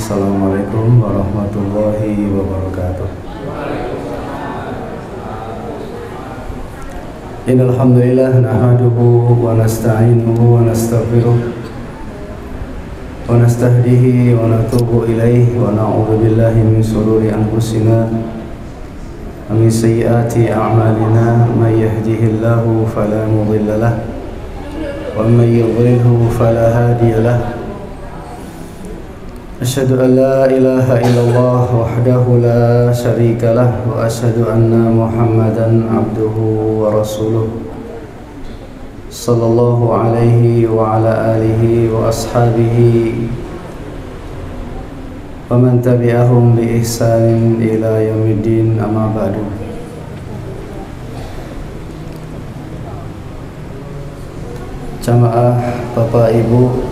Assalamualaikum warahmatullahi wabarakatuh. Innal hamdalillah nahmaduhu wa nasta'inuhu wa nastaghfiruh wa nastahdihi wa natubu ilaihi wa na'udzu billahi min shururi anfusina wa min sayyiati a'malina may yahdihillahu fala mudilla lahu wa may yudlilhu fala hadiya lahu. Asyhadu an la ilaha illallah wahdahu la syarika lah wa asyhadu anna Muhammadan abduhu wa rasuluh sallallahu alaihi wa ala alihi wa ashabihi wa man tabi'ahum bi ihsanin ila yaumiddin, amma ba'du. Jamaah Bapak Ibu,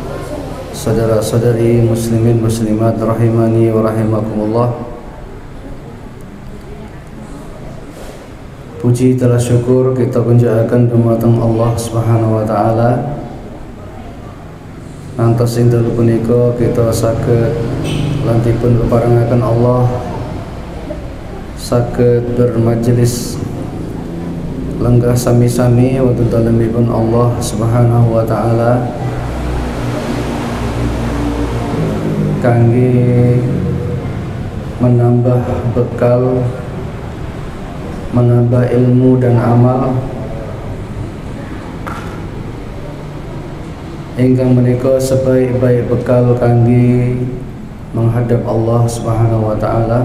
saudara-saudari muslimin muslimat rahimani wa rahimakumullah. Puji telah syukur kita panjatkan dumateng Allah Subhanahu wa taala. Ngantos ing dalu punika kita saged lantipun peparengaken Allah saged bermajelis lenggah sami-sami wonten dalemipun Allah Subhanahu wa taala kangge menambah bekal, menambah ilmu dan amal ingkang menika sebaik-baik bekal kangge menghadap Allah Subhanahu wa taala.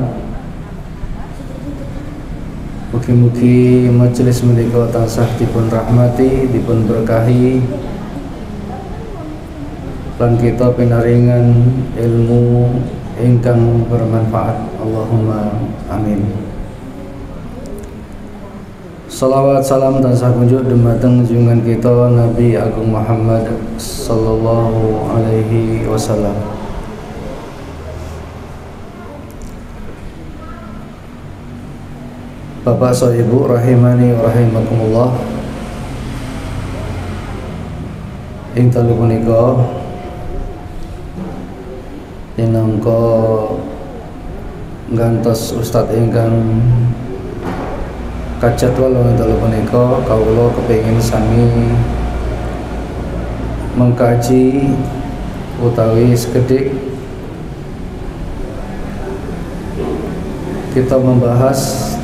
Mugi-mugi majelis menika tansah dipun rahmati, dipun berkahi, lan kita pinaringan ilmu ingkang bermanfaat. Allahumma amin. Salawat salam tansah kunjuk dumateng junjungan kita Nabi Agung Muhammad sallallahu alaihi wasallam. Bapak so ibu rahimani wa rahimakumullah. Ing dalu punika minangka ngantos ustadz ingkang kajadwal wonten dalu punika, kawula kepengin sami mengkaji utawi sekedhik kita membahas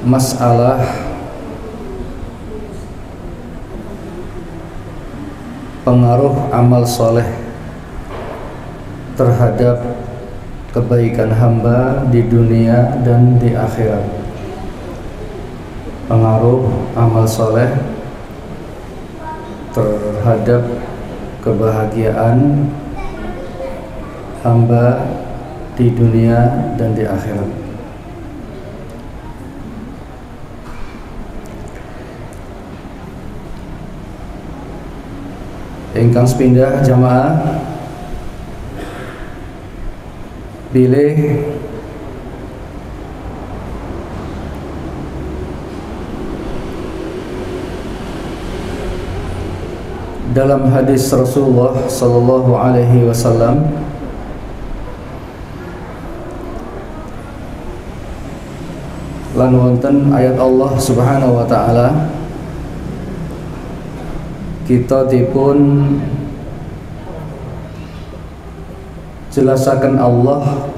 masalah pengaruh amal soleh terhadap kebaikan hamba di dunia dan di akhirat. Pengaruh amal soleh terhadap kebahagiaan hamba di dunia dan di akhirat. Ingkang sepindah jamaah bilih dalam hadis Rasulullah sallallahu alaihi wasallam lan wonten ayat Allah Subhanahu wa taala kita dipun jelasaken Allah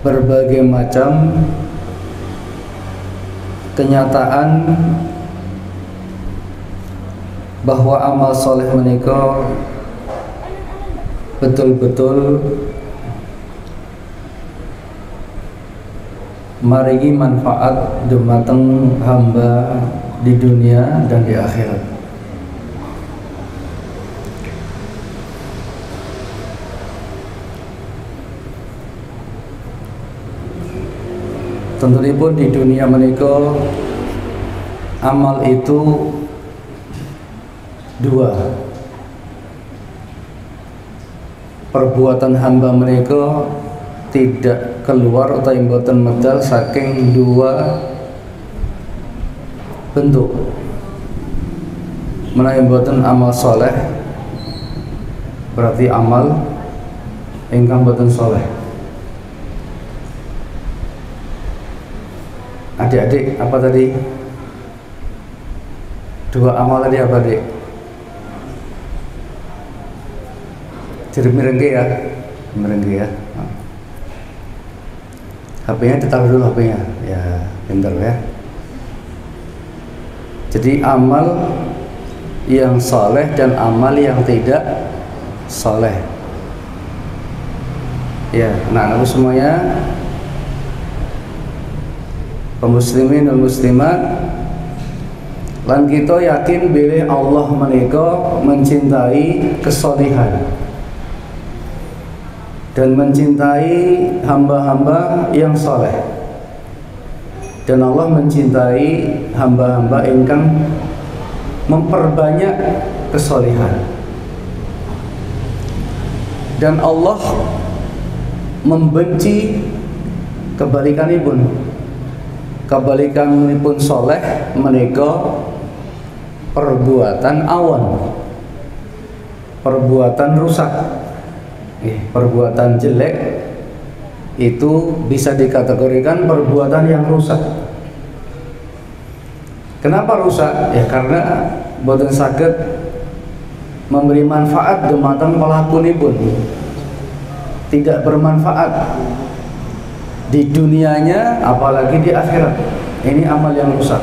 berbagai macam kenyataan bahwa amal soleh menika betul-betul maringi manfaat dumateng hamba di dunia dan di akhirat. Tentunipun di dunia menika amal itu dua. Perbuatan hamba menika tidak keluar atau mboten medal saking dua bentuk. menawi boten amal soleh berarti amal ingkang boten soleh. Adik-adik, apa tadi? Dua amal tadi apa, Dik? Jadi merengge ya, merengge ya. HP-nya ditaruh dulu, HP-nya. Ya, pintar ya. Jadi amal yang soleh dan amal yang tidak soleh. Ya, anak-anakku semuanya, kaum muslimin dan muslimat, lan kita yakin bilih Allah menika mencintai kesolihan dan mencintai hamba-hamba yang soleh, dan Allah mencintai hamba-hamba ingkang memperbanyak kesolihan, dan Allah membenci kebalikanipun soleh menika perbuatan awan, perbuatan rusak, perbuatan jelek itu bisa dikategorikan perbuatan yang rusak. Kenapa rusak? Ya karena boten saged memberi manfaat dumateng pelakunipun, tidak bermanfaat di dunianya apalagi di akhirat. Ini amal yang rusak,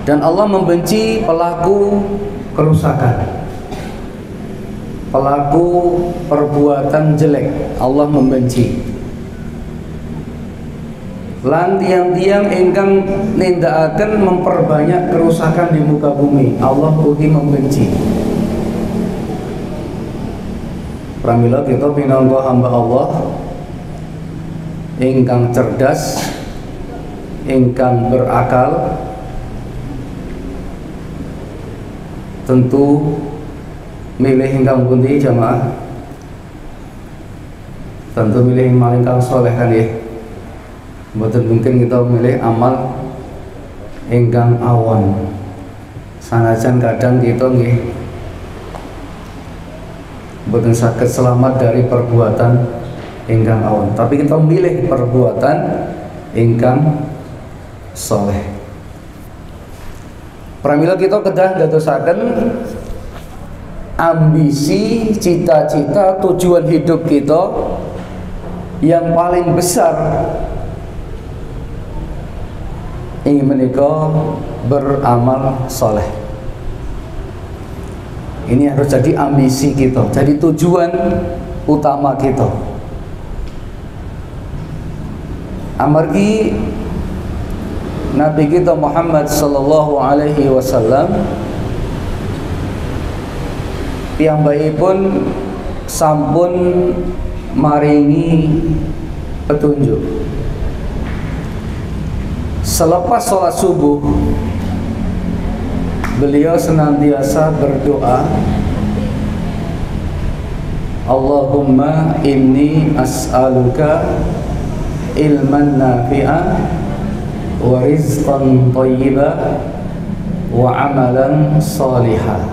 dan Allah membenci pelaku kerusakan, pelaku perbuatan jelek. Allah membenci. Lan tiang-tiang ingkang nindakaken memperbanyak kerusakan di muka bumi, Allah ugi membenci. Pramila kita pinangka hamba Allah ingkang cerdas, ingkang berakal, tentu milih ingkang pundi jamaah? Tentu milih ingkang soleh kan ya. Mboten mungkin kita milih amal ingkang awan. Sanajan kadang kita nggih mboten saged selamat dari perbuatan ingkang awan, tapi kita milih perbuatan ingkang soleh. Pramila kita kedah dadosaken ambisi, cita-cita, tujuan hidup kita yang paling besar ingin menika beramal soleh. Ini harus jadi ambisi kita, jadi tujuan utama kita. Amargi Nabi kita Muhammad sallallahu alaihi wasallam piyambakipun sampun maringi petunjuk. Selepas sholat subuh, beliau senantiasa berdoa, Allahumma inni as'aluka ilman nafi'an wa rizqan thayyiban wa amalan salihah.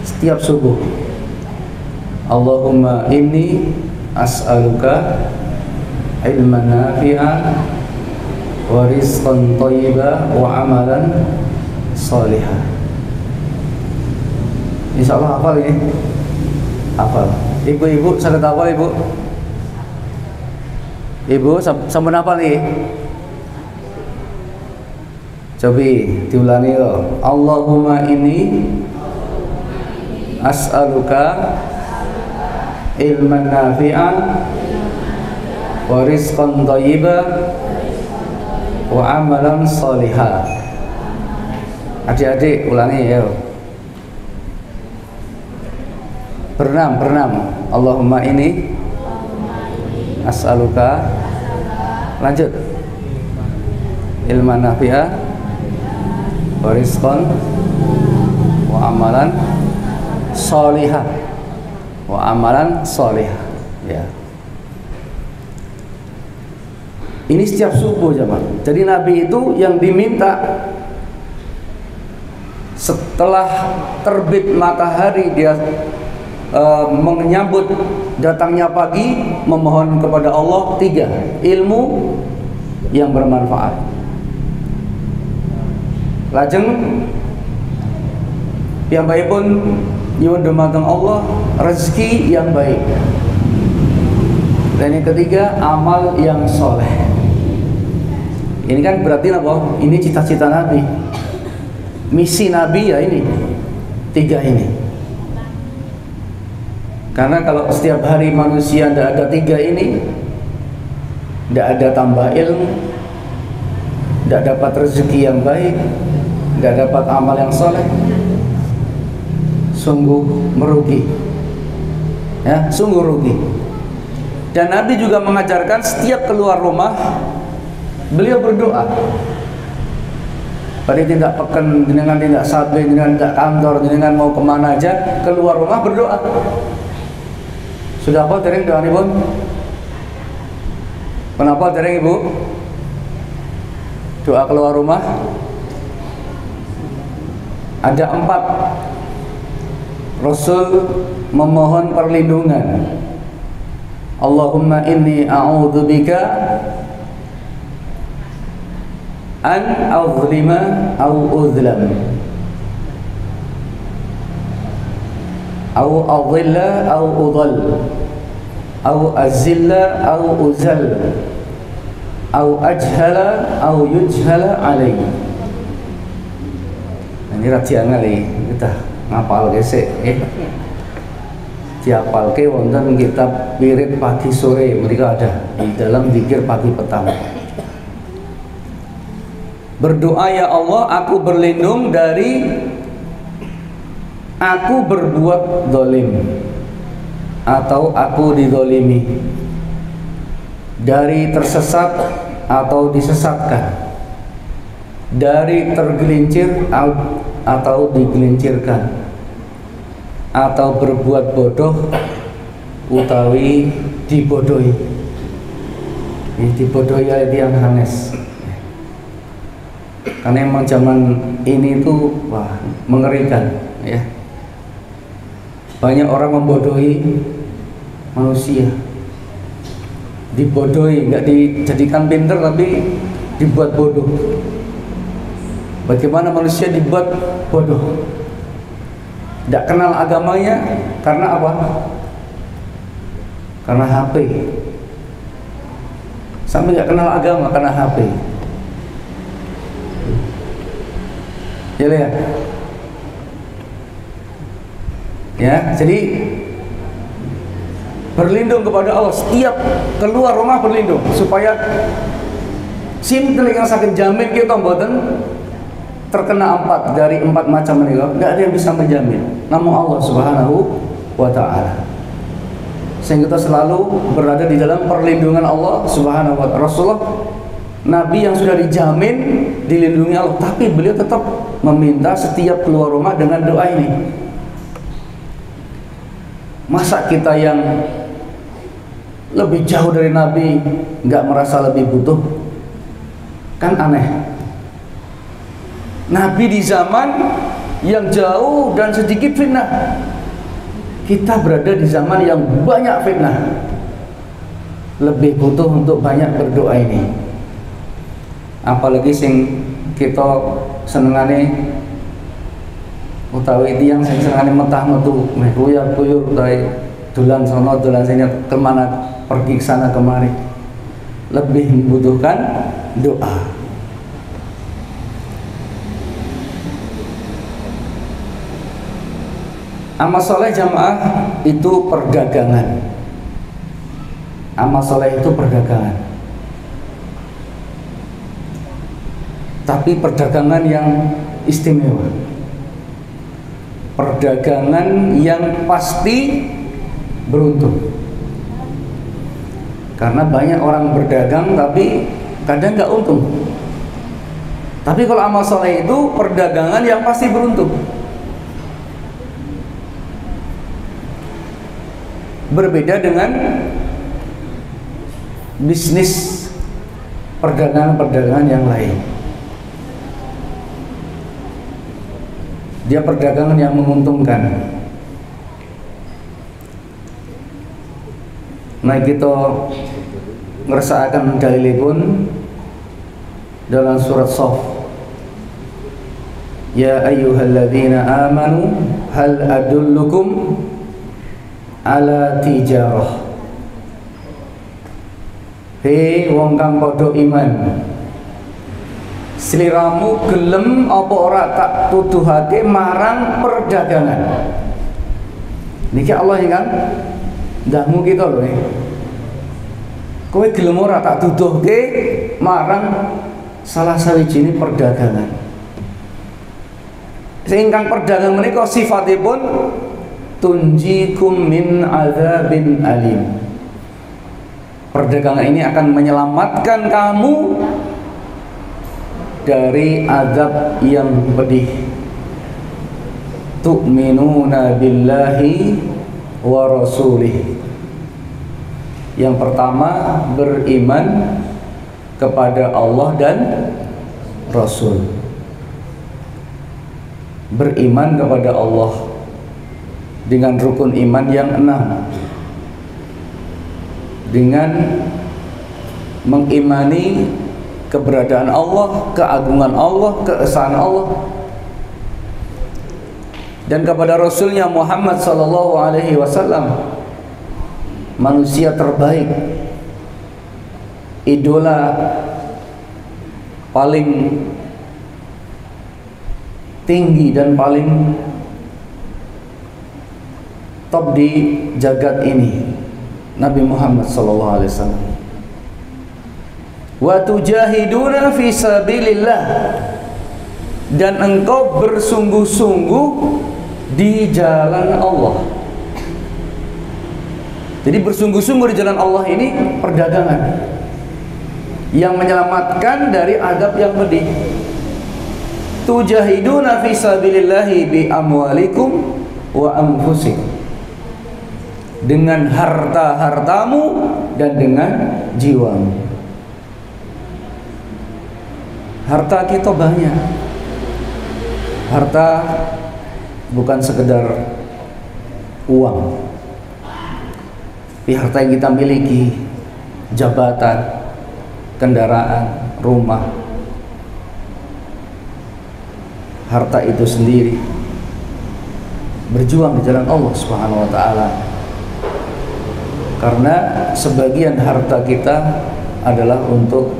Setiap subuh, Allahumma inni as'aluka ilman nafi'an wa rizqan thayyiban wa amalan salihah. Insyaallah hafal ini. Hafal. Ibu-ibu saged hafal ibu? Ibu sampun hafal nih? Coba diulangi loh. Allahumma inni as'aluka ilman nafi'an wa rizqan thayyiban wa amalan salihah. Adik-adik ulangi ya. Berenam. Allahumma ini as'aluka, lanjut, ilman nafi'ah wa rizqan wa amalan salihah. Wa amalan salihah. Ya. Ini setiap subuh jemaah. Jadi Nabi itu yang diminta setelah terbit matahari dia menyambut datangnya pagi, memohon kepada Allah 3, ilmu yang bermanfaat. Lajeng yang baik pun nyuwun dumateng Allah rezeki yang baik. Dan yang ketiga, amal yang soleh. Ini kan berarti apa? Ini cita-cita Nabi, misi Nabi ya ini 3 ini. Karena kalau setiap hari manusia tidak ada 3 ini, tidak ada tambah ilmu, tidak dapat rezeki yang baik, tidak dapat amal yang soleh, sungguh merugi, ya, sungguh rugi. Dan Nabi juga mengajarkan setiap keluar rumah beliau berdoa. Pada tidak peken, dengan tidak sabe, dengan tidak kantor, dengan mau kemana aja, keluar rumah berdoa. Sudah apa dereng doa Ibu? Kenapa dereng Ibu? Doa keluar rumah ada 4. Rasul memohon perlindungan. Allahumma inni a'udzubika an azlima au uzlam au adilla au udall au azilla au uzal au ajhala au yujhala alaihi. Ini rajian kali kita ngapal gesek diapalke wonten kitab wirid pagi sore, mereka ada di dalam zikir pagi petang. Berdoa, ya Allah, aku berlindung dari aku berbuat zalim atau aku dizalimi, dari tersesat atau disesatkan, dari tergelincir atau digelincirkan, atau berbuat bodoh utawi dibodohi. Dibodohi oleh tiang hanes. Karena emang zaman ini tuh wah mengerikan, ya. Banyak orang membodohi manusia, dibodohi, nggak dijadikan pinter tapi dibuat bodoh. Bagaimana manusia dibuat bodoh? Tidak kenal agamanya karena apa? Karena HP. Sampai nggak kenal agama karena HP. Ya, ya. Ya, jadi berlindung kepada Allah, setiap keluar rumah berlindung supaya simple yang sakit jamin kita mboten terkena 4 dari 4 macam menika, enggak ada yang bisa menjamin, namun Allah Subhanahu wa taala. Sehingga kita selalu berada di dalam perlindungan Allah Subhanahu wa taala. Rasulullah Nabi yang sudah dijamin dilindungi Allah, tapi beliau tetap meminta setiap keluar rumah dengan doa ini. Masa kita yang lebih jauh dari Nabi nggak merasa lebih butuh? Kan aneh. Nabi di zaman yang jauh dan sedikit fitnah, kita berada di zaman yang banyak fitnah, lebih butuh untuk banyak berdoa ini. Apalagi sing kita senengane utawi tiyang sing senengane metah metu meh kuyur utawi dolan sono dolan sini kemana, pergi ke sana kemari, lebih membutuhkan doa. Amal soleh jamaah itu perdagangan. Amal soleh itu perdagangan. Tapi perdagangan yang istimewa. Perdagangan yang pasti beruntung. Karena banyak orang berdagang tapi kadang nggak untung. Tapi kalau amal soleh itu perdagangan yang pasti beruntung. Berbeda dengan bisnis perdagangan-perdagangan yang lain. Dia perdagangan yang menguntungkan. Nah, kita ngersakaken dalilipun dalam surat Shaf. Ya ayyuhalladzina amanu hal adullukum ala tijarah. Hei wong kang padha iman, sliramu gelem apa ora tak tuduhake marang perdagangan. Niki Allah kan ndahmu kita lho. Kowe gelem ora tak tuduhke marang salah sawijine perdagangan. Sehingga perdagangan menika sifatipun tunjikum min adzabin alim. Perdagangan ini akan menyelamatkan kamu dari azab yang pedih. Tu'minuna billahi wa rasulih. Yang pertama, beriman kepada Allah dan Rasul. Beriman kepada Allah dengan rukun iman yang 6, dengan mengimani keberadaan Allah, keagungan Allah, keesaan Allah, dan kepada Rasulnya Muhammad sallallahu alaihi wasallam, manusia terbaik, idola paling tinggi dan paling top di jagat ini, Nabi Muhammad sallallahu alaihi wasallam. Wa tujahiduna fi sabilillah, dan engkau bersungguh-sungguh di jalan Allah. Jadi bersungguh-sungguh di jalan Allah ini perdagangan yang menyelamatkan dari azab yang pedih. Tujahiduna fi sabilillahi bi amwalikum wa anfusikum, dengan harta-hartamu dan dengan jiwamu. Harta kita banyak. Harta bukan sekedar uang, tapi harta yang kita miliki, jabatan, kendaraan, rumah. Harta itu sendiri berjuang di jalan Allah Subhanahu wa taala. Karena sebagian harta kita adalah untuk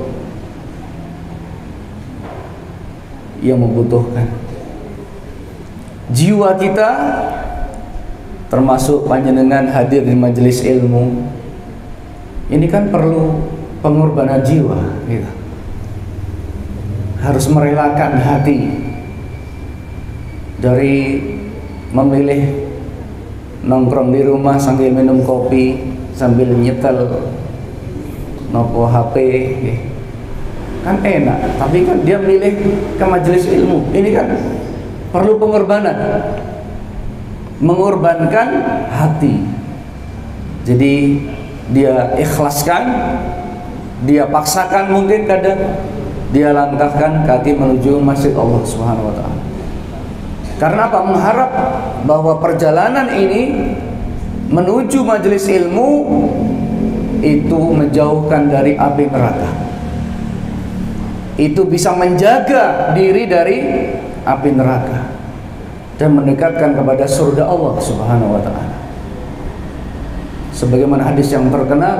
yang membutuhkan. Jiwa kita, termasuk panjenengan hadir di majelis ilmu, ini kan perlu pengorbanan jiwa, gitu. Harus merelakan hati dari memilih nongkrong di rumah sambil minum kopi, sambil nyetel nopo HP, kan enak, tapi kan dia milih ke majelis ilmu. Ini kan perlu pengorbanan, mengorbankan hati. Jadi dia ikhlaskan, dia paksakan, mungkin kadang dia langkahkan kaki menuju masjid Allah Subhanahu wa taala. Karena apa? Mengharap bahwa perjalanan ini menuju majelis ilmu itu menjauhkan dari api neraka. Itu bisa menjaga diri dari api neraka dan mendekatkan kepada surga Allah Subhanahu wa taala. Sebagaimana hadis yang terkenal,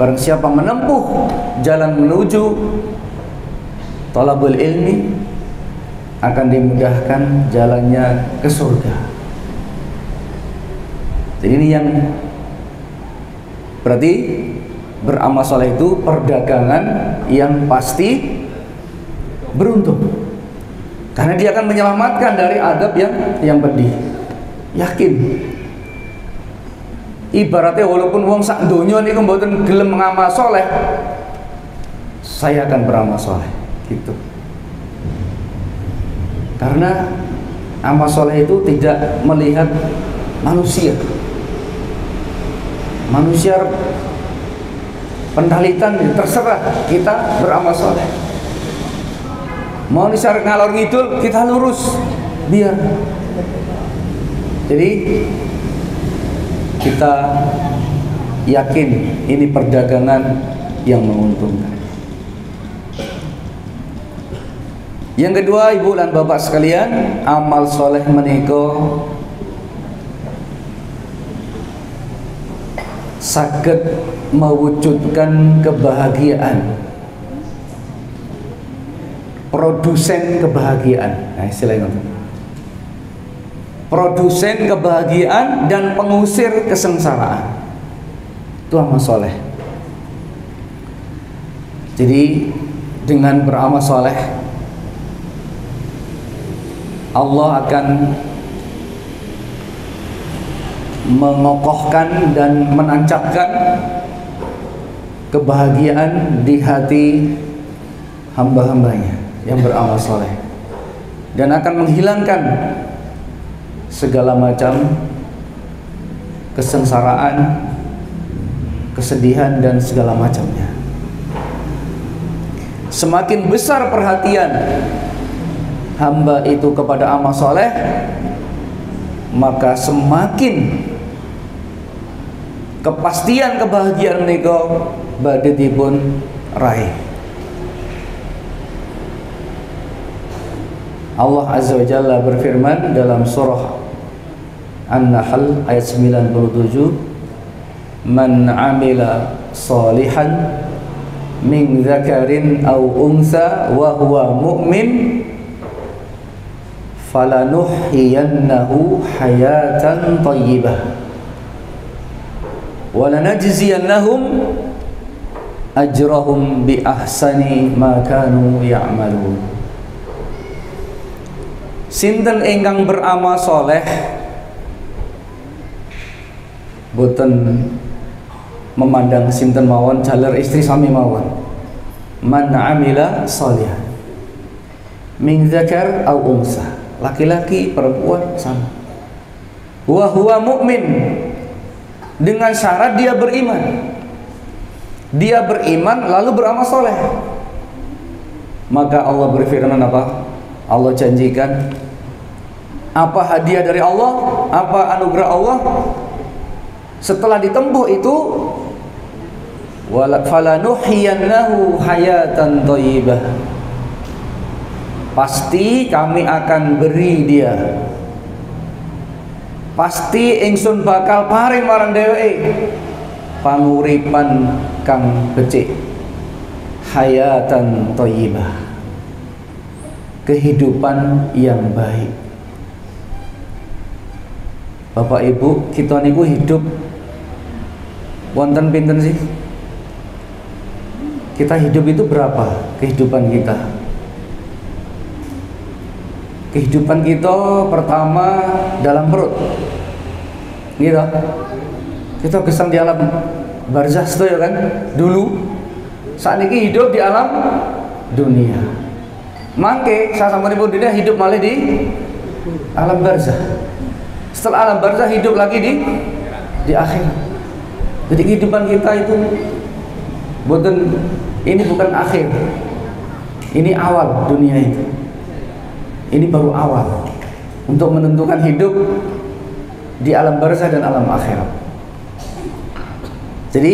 barang siapa menempuh jalan menuju talabul ilmi, akan dimudahkan jalannya ke surga. Jadi ini yang berarti beramal soleh itu perdagangan yang pasti beruntung, karena dia akan menyelamatkan dari adab yang pedih. Yakin. Ibaratnya walaupun wong sak donya niku mboten gelem ngamal soleh, saya akan beramal soleh, gitu. Karena amal soleh itu tidak melihat manusia. Manusia Pendalitan terserah, kita beramal soleh. Mau disyarat ngalor ngidul, kita lurus biar. Jadi kita yakin ini perdagangan yang menguntungkan. Yang kedua, ibu dan bapak sekalian, amal soleh menika saged mewujudkan kebahagiaan, produsen kebahagiaan. Nah, istilahnya produsen kebahagiaan dan pengusir kesengsaraan. Itu amal soleh. Jadi dengan beramal soleh, Allah akan mengokohkan dan menancapkan kebahagiaan di hati hamba-hambanya yang beramal soleh, dan akan menghilangkan segala macam kesengsaraan, kesedihan dan segala macamnya. Semakin besar perhatian hamba itu kepada amal soleh, maka semakin kepastian kebahagiaan menika badhe dipun raih. Allah Azza wa Jalla berfirman dalam surah An-Nahl ayat 97, "Man 'amila shalihan min dzakarin aw unsa wa huwa mu'min falanuhyiyannahu hayatan thayyibah wa lanajziyannahum ajrahum bi ahsani ma kanu ya'malun." Sinten ingkang beramal soleh boten memandang sinten mawon, jaler istri sami mawon. Man amila sholihan min dzakar aw unsa, laki-laki perempuan sama. Wa huwa mu'min, dengan syarat dia beriman. Dia beriman lalu beramal soleh. Maka Allah berfirman apa? Allah janjikan apa hadiah dari Allah, apa anugerah Allah setelah ditempuh itu, falanuhyiyannahu hayatan thayyibah, pasti kami akan beri dia, pasti ingsun bakal paring marang dheweke panguripan kang becik, hayatan thayyibah, kehidupan yang baik. Bapak Ibu, kita niku hidup wonten pinten sih? Kita hidup itu berapa kehidupan kita? Kehidupan kita pertama dalam perut, gitu. Kita kesang di alam barzah ya kan? Dulu, saat ini hidup di alam dunia. Mangke saat sama ibu dunia hidup malah di alam barzah. Setelah alam barzah hidup lagi di akhirat. Jadi kehidupan kita itu ini bukan akhir, ini awal dunia itu. Ini baru awal untuk menentukan hidup di alam barzah dan alam akhirat. Jadi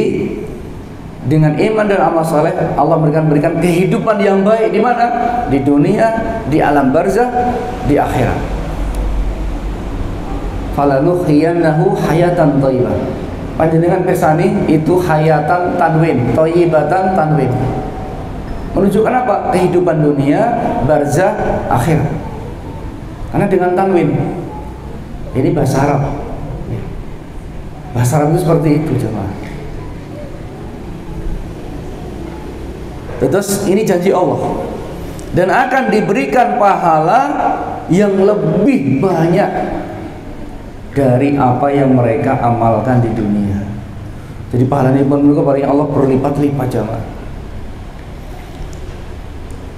dengan iman dan amal saleh, Allah berikan kehidupan yang baik di mana? Di dunia, di alam barzah, di akhirat. Falanuhyiyannahu hayatan thayyibah. Panjenengan pirsani itu hayatan tanwin, thayyibatan tanwin. Menunjukkan apa? Kehidupan dunia, barzah, akhirat. Karena dengan tanwin. Ini bahasa Arab. Bahasa Arab itu seperti itu, jemaah. Terus ini janji Allah, dan akan diberikan pahala yang lebih banyak dari apa yang mereka amalkan di dunia. Jadi pahala ini pun mereka Allah berlipat-lipat, jemaah.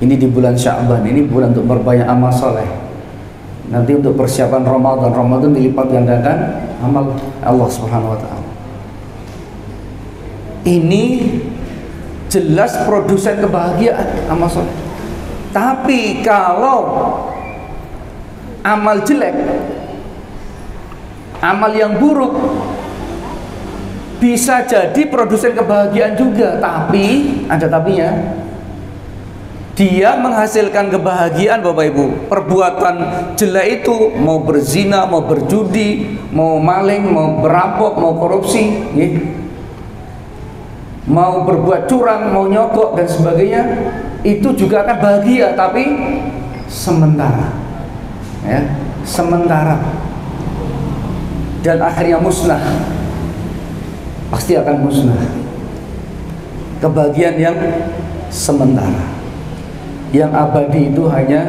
Ini di bulan Sya'ban, ini bulan untuk berbanyak amal soleh. Nanti untuk persiapan Ramadan dilipat gandakan amal Allah Subhanahu wa taala. Ini jelas produsen kebahagiaan amal soleh. Tapi kalau amal jelek, amal yang buruk, bisa jadi produsen kebahagiaan juga, tapi ada tapinya. Dia menghasilkan kebahagiaan, Bapak Ibu. Perbuatan jelek itu mau berzina, mau berjudi, mau maling, mau berampok, mau korupsi, ya, mau berbuat curang, mau nyogok dan sebagainya, itu juga akan bahagia, tapi sementara, ya, sementara, dan akhirnya musnah. Pasti akan musnah. Kebahagiaan yang sementara. Yang abadi itu hanya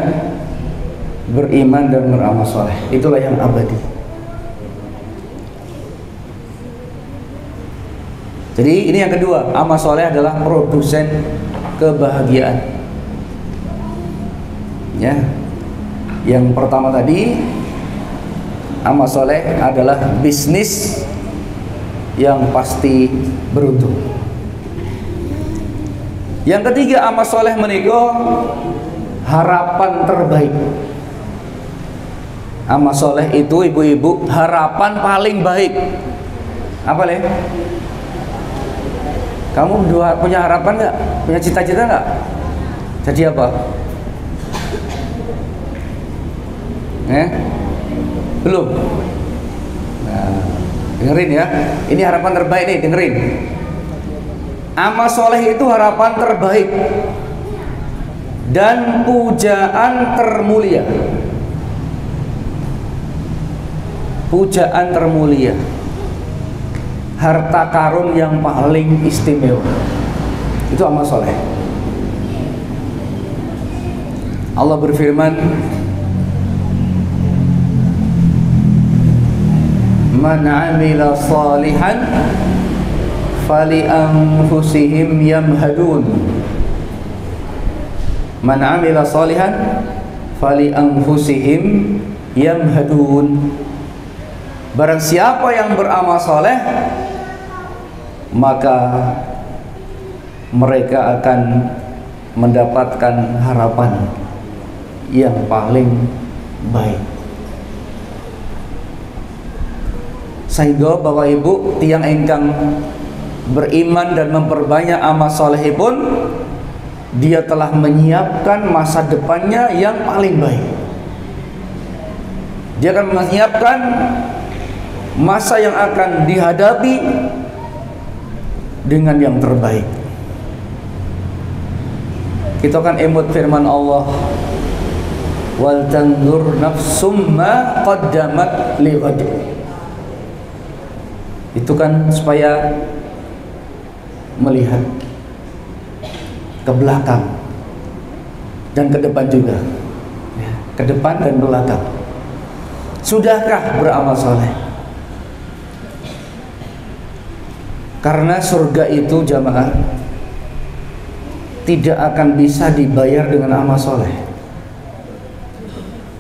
beriman dan beramal soleh. Itulah yang abadi. Jadi ini yang kedua, amal soleh adalah produsen kebahagiaan. Ya, yang pertama tadi, amal soleh adalah bisnis yang pasti beruntung. Yang ketiga, amal soleh menika harapan terbaik. Amal soleh itu, ibu-ibu, harapan paling baik. Apa leh? Kamu punya harapan nggak? Punya cita-cita nggak? Jadi apa? Belum. Nah, dengerin ya. Ini harapan terbaik nih, dengerin. Amal soleh itu harapan terbaik dan pujaan termulia. Pujaan termulia, harta karun yang paling istimewa, itu amal soleh. Allah berfirman, man amila salihan fali anfusihim yamhadun. Man amila salihan fali anfusihim yamhadun. Barang siapa yang beramal soleh, maka mereka akan mendapatkan harapan yang paling baik. Sehingga Bapak Ibu tiang engkang beriman dan memperbanyak amal solehipun, dia telah menyiapkan masa depannya yang paling baik. Dia akan menyiapkan masa yang akan dihadapi dengan yang terbaik. Kita akan emut firman Allah, wal tanzur nafsum ma qaddamat lighad. Itu kan supaya melihat ke belakang dan ke depan juga, ya, ke depan dan belakang. Sudahkah beramal soleh? Karena surga itu, jamaah, tidak akan bisa dibayar dengan amal soleh.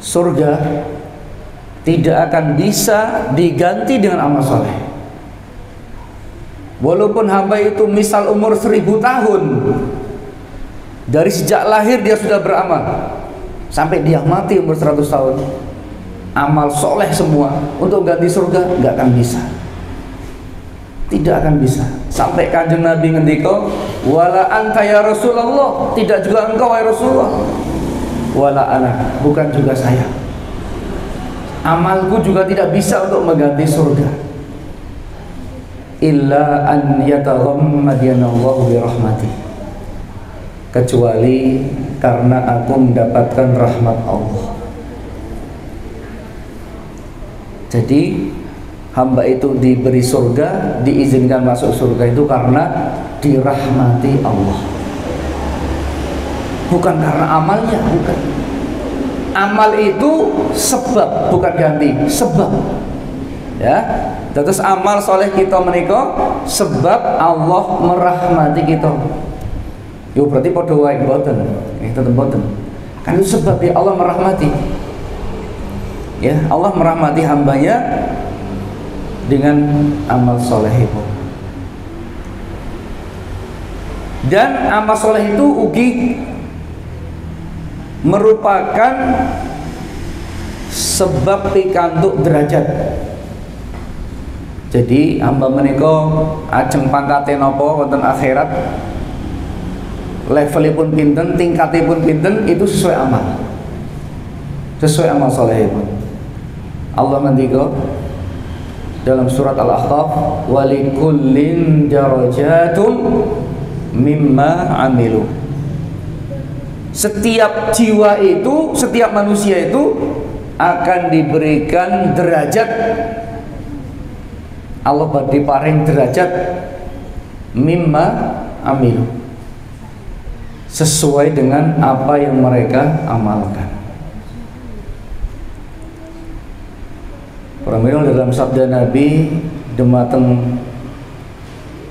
Surga tidak akan bisa diganti dengan amal soleh. Walaupun hamba itu misal umur 1000 tahun, dari sejak lahir dia sudah beramal sampai dia mati umur 100 tahun, amal soleh semua untuk ganti surga nggak akan bisa. Tidak akan bisa. Sampai Kanjeng Nabi ngendika, wala anta ya Rasulullah, tidak juga engkau ya Rasulullah, wala ana, bukan juga saya. Amalku juga tidak bisa untuk mengganti surga. Illa an yataghammadiyallahu birahmati, kecuali karena aku mendapatkan rahmat Allah. Jadi hamba itu diberi surga, diizinkan masuk surga itu karena dirahmati Allah, bukan karena amalnya, bukan. Amal itu sebab, bukan ganti, sebab. Ya, terus amal soleh kita menika sebab Allah merahmati kita. Yo berarti padha wae mboten, tetep mboten. Kan itu sebab ya Allah merahmati. Ya, Allah merahmati hambanya dengan amal soleh itu. Dan amal soleh itu ugi merupakan sebab pikantuk derajat. Jadi hamba menika ajeng pangkate napa wonten akhirat, levelipun pinten, tingkatipun pinten, itu sesuai amal. Sesuai amal salehipun. Allah ngendika dalam surat Al-Ahqaf, walikullin darajatum mimma amilu. Setiap jiwa itu, setiap manusia itu akan diberikan derajat. Allah diparing derajat mimma amilu, sesuai dengan apa yang mereka amalkan. Pramila dalam sabda Nabi, dumateng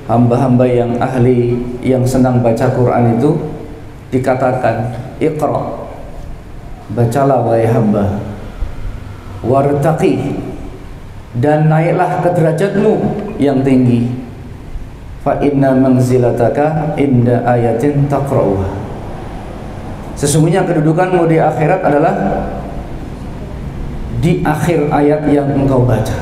hamba-hamba yang ahli, yang senang baca Quran itu dikatakan, Iqra, bacalah wahai hamba, wartaqi, dan naiklah ke derajatmu yang tinggi, fa inna manzilataka inda ayatin taqra'uha. Sesungguhnya kedudukanmu di akhirat adalah di akhir ayat yang engkau baca.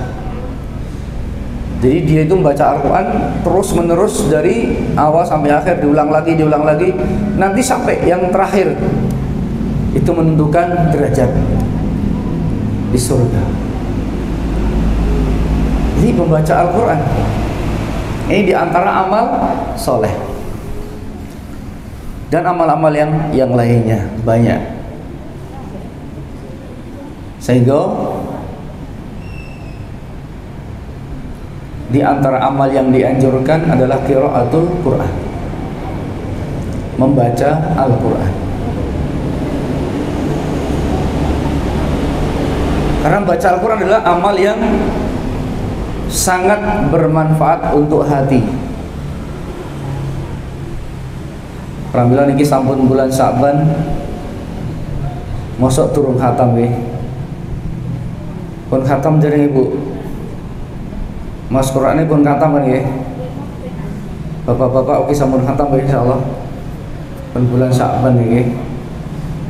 Jadi dia itu membaca Al-Quran terus menerus dari awal sampai akhir, diulang lagi, nanti sampai yang terakhir. Itu menentukan derajat di surga. Jadi membaca Al-Quran ini diantara amal soleh. Dan amal-amal yang lainnya banyak. Sehingga di antara amal yang dianjurkan adalah qiraatul Quran, membaca Al-Quran. Karena membaca Al-Quran adalah amal yang sangat bermanfaat untuk hati. Pramila niki sampun bulan Sa'ban, mosok turun khatam nggih. Pun khatam dereng Ibu. Mas Qur'ane pun khatam kan nggih. Bapak-bapak oke sampun khatam nggih insyaallah. Pun bulan Sa'ban nggih.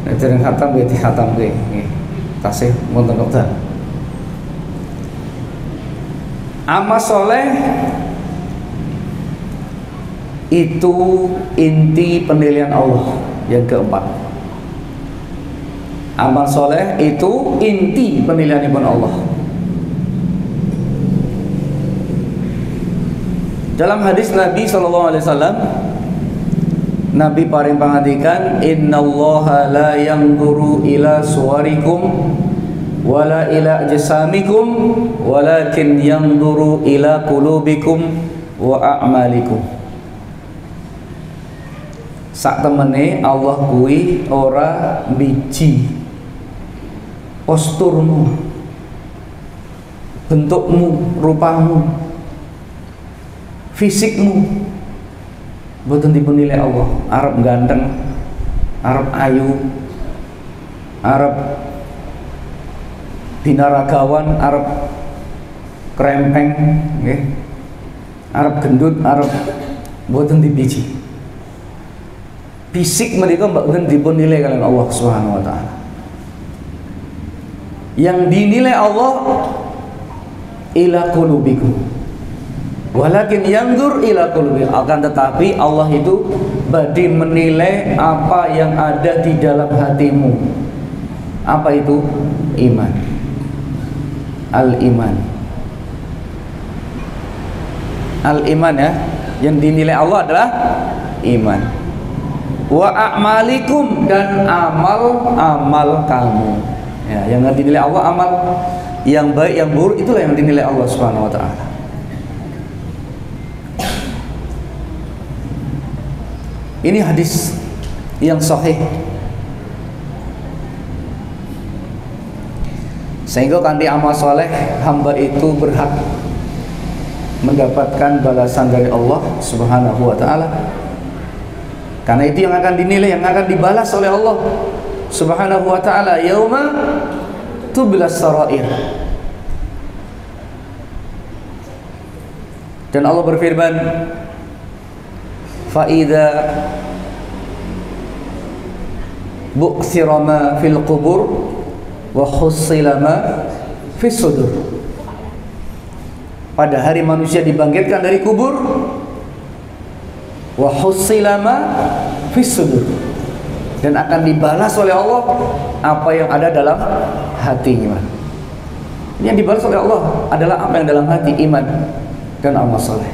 Nek dereng khatam nggih dikhatam nggih. Tasih wonten wekdal. Amal soleh itu inti penilaian Allah yang keempat. Amal soleh itu inti penilaian Allah. Dalam hadis Nabi SAW, Nabi paring pangandikan, innallaha la yanzuru ila suwarikum wala ila jasamikum walakin yanzuru ila qulubikum wa a'malikum. Sak temene Allah kuwi ora biji posturmu, bentukmu, rupamu, fisikmu, boten dipunilai Allah. Arep ganteng, arep ayu, arep binaragawan, arep krempeng, nggih, arep gendut, arep boten dibiji. Fisik mereka boten dipunilai kalian Allah Subhanahu wa taala. Yang dinilai Allah ila qulubikum, walakin yanzur ila qulubikum. Akan tetapi Allah itu badi menilai apa yang ada di dalam hatimu. Apa itu? Iman. Al-iman. Al-iman ya, yang dinilai Allah adalah iman. Wa a'malikum, dan amal-amal kamu. Ya, yang dinilai Allah amal yang baik, yang buruk, itulah yang dinilai Allah Subhanahu wa taala. Ini hadis yang sahih. Sehingga kanthi amal soleh hamba itu berhak mendapatkan balasan dari Allah Subhanahu wa taala. Karena itu yang akan dinilai, yang akan dibalas oleh Allah Subhanahu wa taala yauma tublas sarair. Dan Allah berfirman, fa idza bu'thira ma fil qubur wa hussila ma fis sudur. Pada hari manusia dibangkitkan dari kubur, wa hussila ma fis sudur, dan akan dibalas oleh Allah apa yang ada dalam hatinya. Yang dibalas oleh Allah adalah apa yang dalam hati, iman dan amal soleh.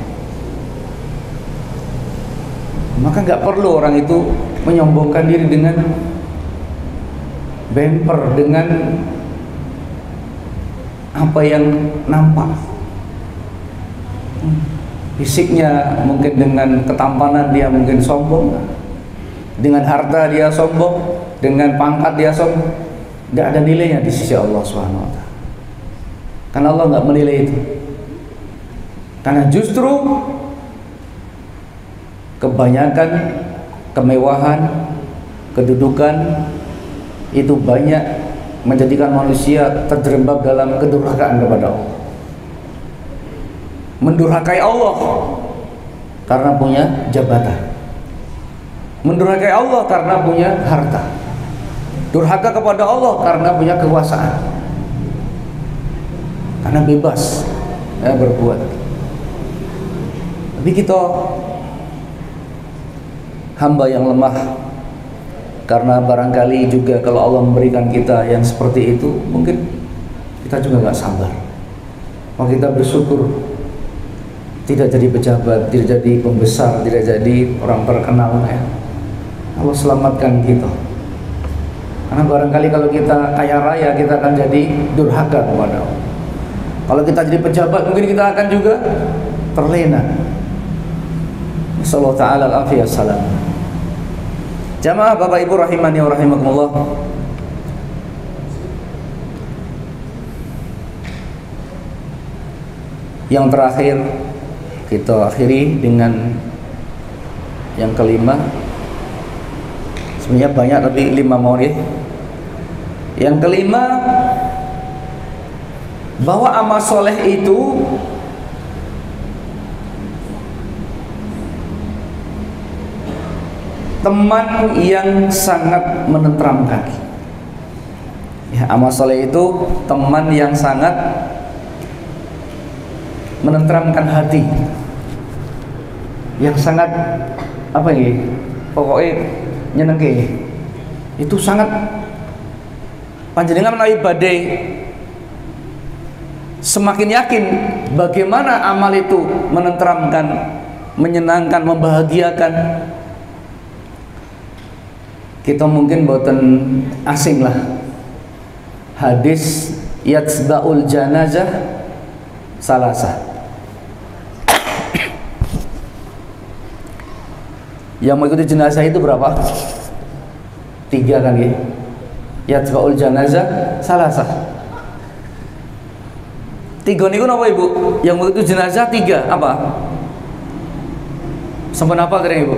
Maka nggak perlu orang itu menyombongkan diri dengan bemper, dengan apa yang nampak. Fisiknya mungkin dengan ketampanan dia mungkin sombong, dengan harta dia sombong, dengan pangkat dia sombong. Nggak ada nilainya di sisi Allah Subhanahu wa ta'ala. Karena Allah nggak menilai itu. Karena justru kebanyakan kemewahan, kedudukan itu banyak menjadikan manusia terjerembab dalam kedurhakaan kepada Allah. Mendurhakai Allah karena punya jabatan, mendurhakai Allah karena punya harta, durhaka kepada Allah karena punya kekuasaan, karena bebas berbuat. Tapi kita hamba yang lemah, karena barangkali juga kalau Allah memberikan kita yang seperti itu, mungkin kita juga nggak sabar. Maka kita bersyukur tidak jadi pejabat, tidak jadi pembesar, tidak jadi orang terkenal, ya. Allah selamatkan kita. Karena barangkali kalau kita kaya raya, kita akan jadi durhaka kepada Allah. Kalau kita jadi pejabat, mungkin kita akan juga terlena. Sallallahu ta'ala al-afiyah salam. Jamaah Bapak Ibu rahimani wa rahimakumullah. Yang terakhir kita akhiri dengan yang kelima. Sebenarnya banyak tapi 5 maulid. Yang kelima, bahwa amal soleh itu teman yang sangat menenteramkan. Ya, amal soleh itu teman yang sangat menenteramkan hati, yang sangat apa ya, pokoknya nyenengke. Itu sangat panjenengan menawi badai semakin yakin bagaimana amal itu menenteramkan, menyenangkan, membahagiakan. Kita mungkin boten asing lah hadis yatsba'ul janazah salasah. Yang mengikuti jenazah itu berapa? 3 kan ya? Yatsba'ul janazah salasah. 3 niku napa Ibu? Yang mengikuti jenazah 3 apa? Sampun apa tadi Ibu?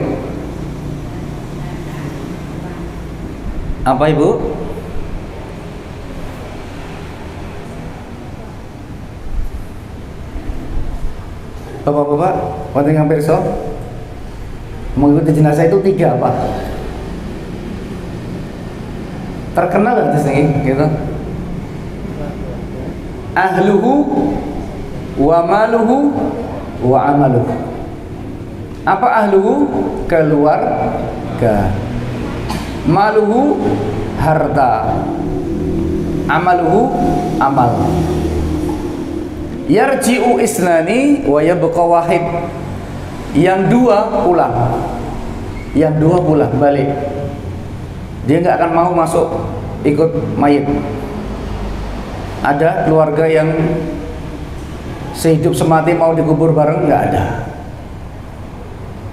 Apa Ibu? Bapak-bapak, wonten yang pirsa? Mengikuti jenazah itu 3 apa? Terkenal nggak di sini, gitu? Ahluhu wa maluhu wa amaluhu. Apa ahluhu? Keluarga. Maluhu harta. Amaluhu amal. Yarji'u isnani wa yabqa wahid. Yang 2 pulang. Yang 2 pulang balik. Dia nggak akan mau masuk ikut mayit. Ada keluarga yang sehidup semati mau dikubur bareng, nggak ada.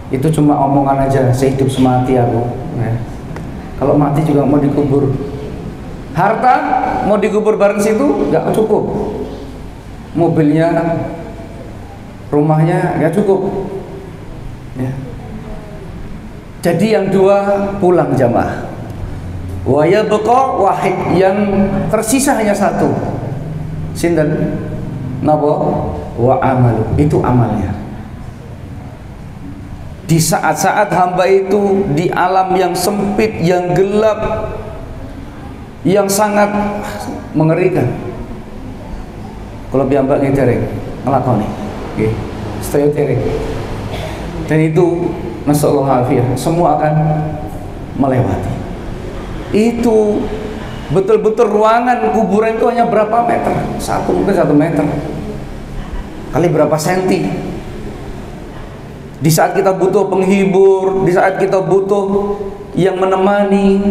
Itu cuma omongan aja, sehidup semati aku. Ya. Kalau mati juga mau dikubur. Harta mau dikubur bareng situ nggak cukup. Mobilnya, rumahnya nggak cukup. Ya. Jadi yang 2 pulang jamaah. Wa yabqa wahid, yang tersisa hanya 1. Sinten? Napa? Wa amalu, itu amalnya. Di saat-saat hamba itu di alam yang sempit, yang gelap, yang sangat mengerikan. Kalau piyambak ngiterek ngelakoni, nggih, sedaya terek. Dan itu nasallahu alaihi semua akan melewati. Itu betul-betul ruangan kuburan itu hanya berapa meter? Mungkin 1 meter kali berapa senti. Di saat kita butuh penghibur, di saat kita butuh yang menemani,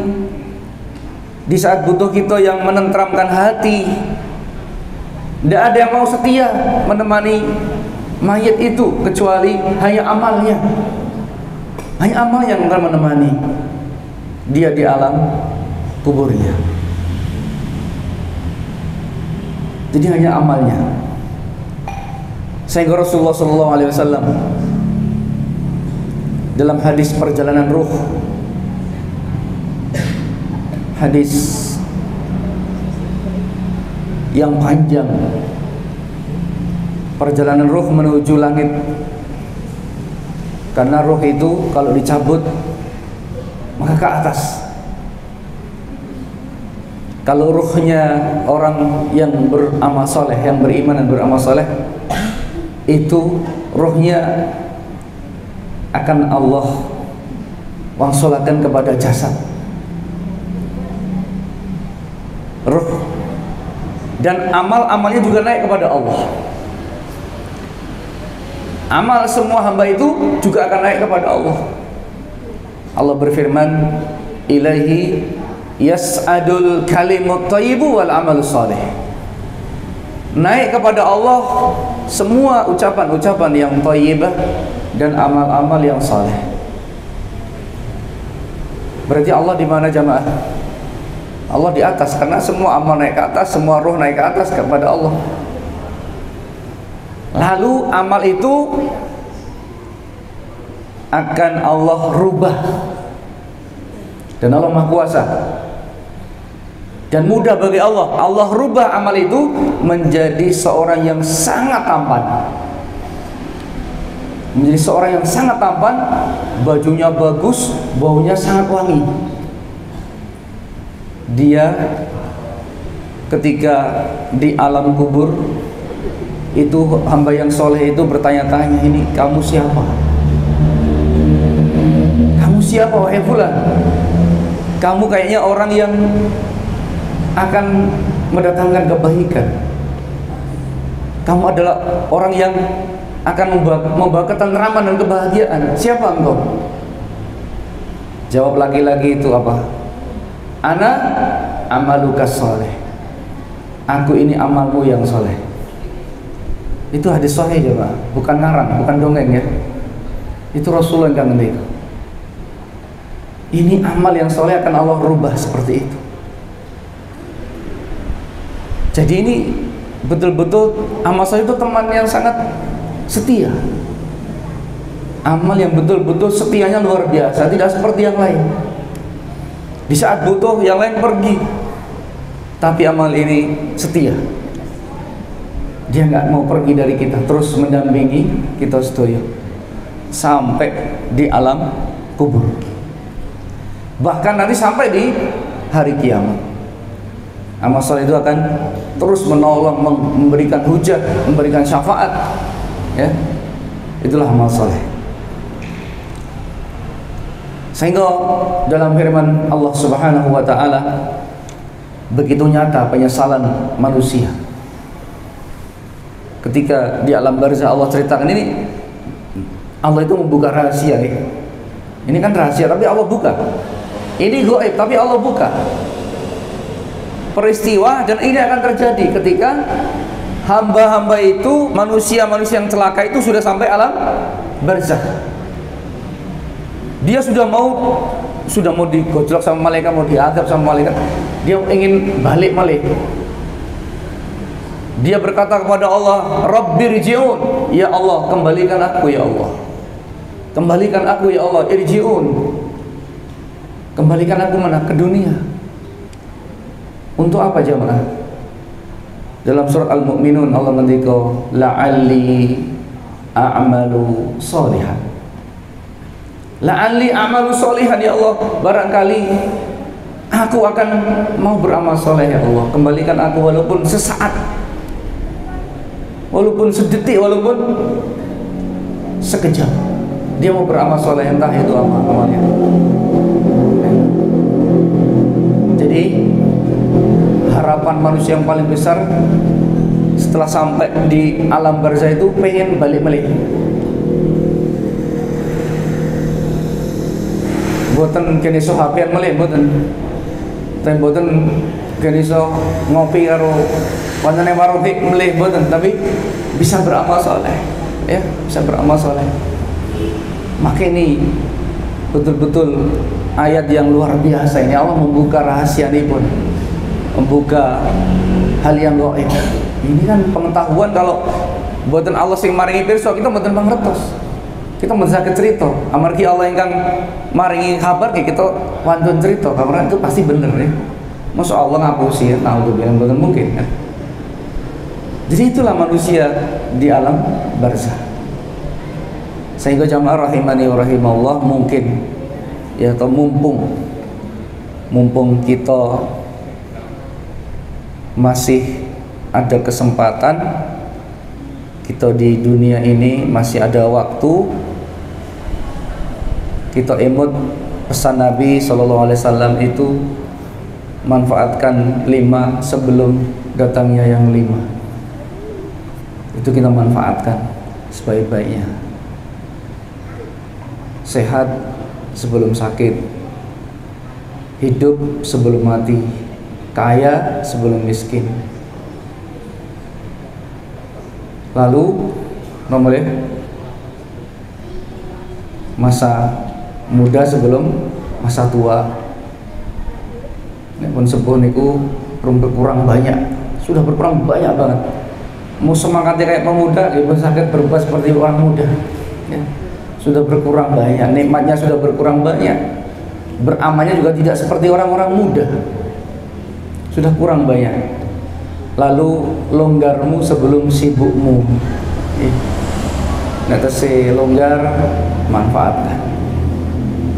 di saat butuh kita yang menenteramkan hati, tidak ada yang mau setia menemani mayat itu kecuali hanya amalnya. Hanya amal yang akan menemani dia di alam kuburnya. Jadi hanya amalnya. Sehingga Rasulullah SAW dalam hadis perjalanan ruh, hadis yang panjang, perjalanan ruh menuju langit. Karena ruh itu kalau dicabut maka ke atas. Kalau ruhnya orang yang beramal soleh, yang beriman dan beramal soleh, itu ruhnya akan Allah wangsulakan kepada jasad, ruh, dan amal-amalnya juga naik kepada Allah. Amal semua hamba itu juga akan naik kepada Allah. Allah berfirman, ilaihi yas'adul kalimut thayyibu wal amalus salih. Naik kepada Allah semua ucapan-ucapan yang thayyibah dan amal-amal yang saleh. Berarti Allah di mana jamaah? Allah di atas, karena semua amal naik ke atas, semua ruh naik ke atas kepada Allah. Lalu amal itu akan Allah rubah, dan Allah Maha Kuasa dan mudah bagi Allah. Allah rubah amal itu menjadi seorang yang sangat tampan, menjadi seorang yang sangat tampan, bajunya bagus, baunya sangat wangi. Dia ketika di alam kubur itu, hamba yang soleh itu bertanya-tanya, ini kamu siapa? Kamu siapa wahai fulan? Kamu kayaknya orang yang akan mendatangkan kebaikan. Kamu adalah orang yang akan membawa ketenteraman dan kebahagiaan. Siapa engkau? Jawab laki-laki itu apa? Ana amalukas soleh. Aku ini amalmu yang soleh. Itu hadis sahih jemaah, bukan ngarang, bukan dongeng ya. Itu Rasulullah yang ngendikan. Ini amal yang soleh akan Allah rubah seperti itu. Jadi ini betul-betul amal soleh itu teman yang sangat setia. Amal yang betul-betul setianya luar biasa, tidak seperti yang lain. Di saat butuh yang lain pergi, tapi amal ini setia. Dia nggak mau pergi dari kita, terus mendampingi kita setuju sampai di alam kubur, bahkan nanti sampai di hari kiamat. Amal soleh itu akan terus menolong, memberikan hujah, memberikan syafaat, ya. Itulah amal soleh. Sehingga dalam firman Allah Subhanahu wa Ta'ala begitu nyata penyesalan manusia ketika di alam barzah. Allah ceritakan ini, Allah itu membuka rahasia ya. Ini kan rahasia tapi Allah buka. Ini gaib tapi Allah buka peristiwa, dan ini akan terjadi ketika hamba-hamba itu, manusia-manusia yang celaka itu sudah sampai alam barzah. Dia sudah mau digojlok sama malaikat, mau diadab sama malaikat. Dia ingin balik balik. Dia berkata kepada Allah, Rabbirji'un, ya Allah, kembalikan aku ya Allah. Kembalikan aku ya Allah, irji'un. Kembalikan aku mana? Ke dunia. Untuk apa jemaah? Dalam surat Al-Mu'minun Allah ngendika, la'alli a'malu sholihan. La'alli a'malu sholihan, ya Allah, barangkali aku akan mau beramal soleh ya Allah, kembalikan aku walaupun sesaat, walaupun sedetik, walaupun sekejap. Dia mau beramal soleh, entah itu apa amalnya. Jadi harapan manusia yang paling besar setelah sampai di alam barzah itu pengen balik melih. Boten kene iso HP-an melih, boten. Tapi boten kene iso ngopi karo kancane marohik melih, boten, tapi bisa beramal soleh. Ya, bisa beramal soleh. Maka ini betul-betul ayat yang luar biasa ini. Allah membuka rahasia ini pun, membuka hal yang gaib. Ini kan pengetahuan kalau boten Allah sing maringi pirsa, kita boten mangertos. Kita mensake cerita, amargi Allah ingkang maringi kabar kita wantun cerita, karena itu pasti bener ya. Masa Allah ngapusi ya, naudzubillah, boten mungkin kan. Jadi itulah manusia di alam barzah. Sehingga jamaah rahimani wa rahimallah, mungkin ya, atau mumpung kita masih ada kesempatan, kita di dunia ini masih ada waktu, kita imut pesan Nabi SAW itu, manfaatkan 5 sebelum datangnya yang 5. Itu kita manfaatkan sebaik-baiknya. Sehat sebelum sakit, hidup sebelum mati, kaya sebelum miskin. Lalu nomornya masa muda sebelum masa tua. Nek pun sepuh niku berkurang banyak, sudah berkurang banyak banget. Mau semangatnya kayak pemuda, dia pun sakit berubah seperti orang muda. Ya, sudah berkurang banyak, nikmatnya sudah berkurang banyak. Beramalnya juga tidak seperti orang-orang muda, sudah kurang banyak. Lalu longgarmu sebelum sibukmu. Nek tesih longgar, manfaatkan.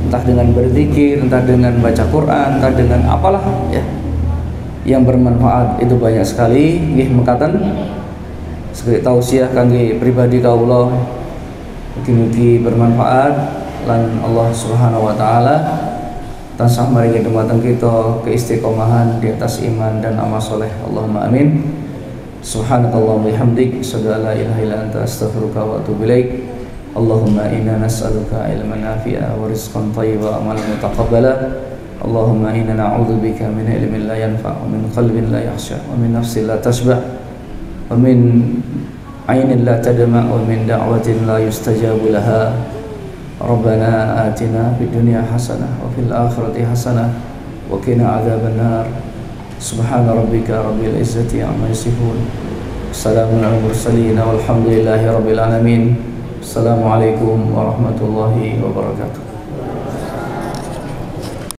Entah dengan berzikir, entah dengan baca Quran, entah dengan apalah ya, yang bermanfaat itu banyak sekali. Nggih mekaten sebagai tausiah kangge pribadi kaula, mugi-mugi bermanfaat lan Allah Subhanahu wa taala tansah maringi dumateng kita keistiqomahan di atas iman dan amal soleh. Allahumma amin. Subhanakallahumma bihamdik, asyhadu an la ilaha illa anta, astaghfiruka wa atubu ilaik. Allahumma inna nas'aluka ilman nafi'a wa rizqan thayyiban wa amalan mutaqabbala. Allahumma inna na'udzubika min ilmin la yanfa' wa min qalbin la yakhsha wa min nafsin la tashba' wa min ainin la tadma' wa min da'watin la yustajabu laha. Rabbana atina fid dunya hasanah wa fil akhirati hasanah wa qina adzaban nar. Subhana rabbika rabbil izzati amma yasifun. Assalamun alal mursalin walhamdulillahi rabbil alamin. Assalamualaikum warahmatullahi wabarakatuh.